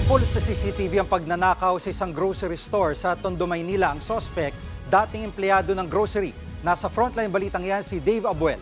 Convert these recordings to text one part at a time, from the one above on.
Napulot sa CCTV ang pagnanakaw sa isang grocery store sa Tondo, Maynila. Ang suspect, dating empleyado ng grocery. Nasa frontline balitang yan si Dave Abuel.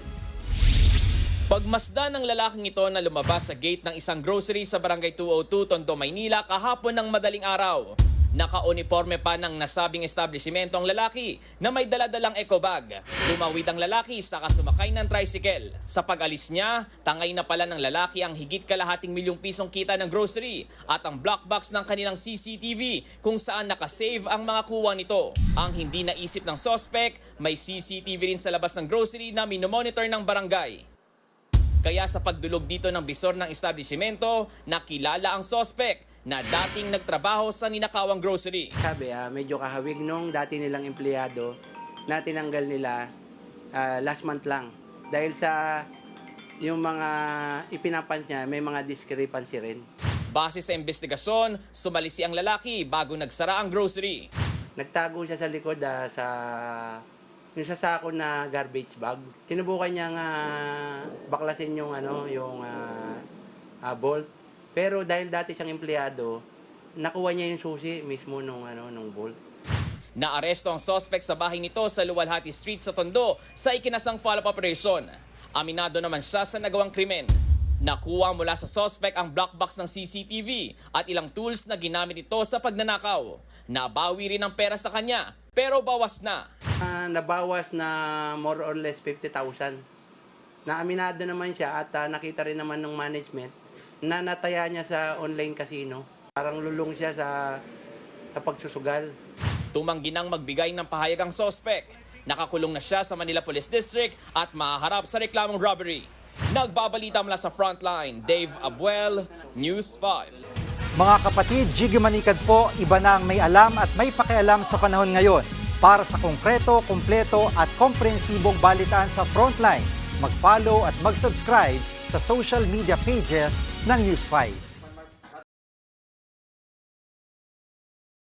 Pagmasdan ng lalaking ito na lumabas sa gate ng isang grocery sa Barangay 202, Tondo, Maynila kahapon ng madaling araw. Naka-uniforme pa ng nasabing establishmento ang lalaki na may daladalang eco bag. Tumawid ang lalaki saka sumakay ng tricycle. Sa pag-alis niya, tangay na pala ng lalaki ang higit kalahating milyong pisong kita ng grocery at ang black box ng kanilang CCTV kung saan nakasave ang mga kuha nito. Ang hindi naisip ng suspect, may CCTV rin sa labas ng grocery na minomonitor ng barangay. Kaya sa pagdulog dito ng bisor ng establishmento, nakilala ang suspect na dating nagtrabaho sa ninakawang grocery. Sabi, medyo kahawig nung dati nilang empleyado na tinanggal nila last month lang. Dahil sa yung mga ipinapans niya, may mga discrepancy rin. Base sa investigasyon, sumalisi ang lalaki bago nagsara ang grocery. Nagtago siya sa likod sa yung sa sako na garbage bag. Sinubukan niya nga baklasin yung bolt. Pero dahil dati siyang empleyado, nakuha niya yung susi mismo nung bolt. Naaresto ang suspect sa bahay nito sa Luwalhati Street sa Tondo sa ikinasang follow-up operation. Aminado naman siya sa nagawang krimen. Nakuha mula sa suspect ang black box ng CCTV at ilang tools na ginamit ito sa pagnanakaw. Nabawi rin ang pera sa kanya, pero bawas na. Nabawas na more or less 50,000. Naaminado naman siya at nakita rin naman ng management na nataya niya sa online casino. Parang lulong siya sa pagsusugal. Tumanggi nang magbigay ng pahayag ang suspect. Nakakulong na siya sa Manila Police District at mahaharap sa reklamong robbery. Nagbabalita mula sa Frontline, Dave Abuel, News 5. Mga kapatid, Jiggy Manikad po, iba na ang may alam at may pakialam sa panahon ngayon. Para sa konkreto, kumpleto at komprehensibong balitaan sa Frontline, mag-follow at mag-subscribe sa social media pages ng News 5.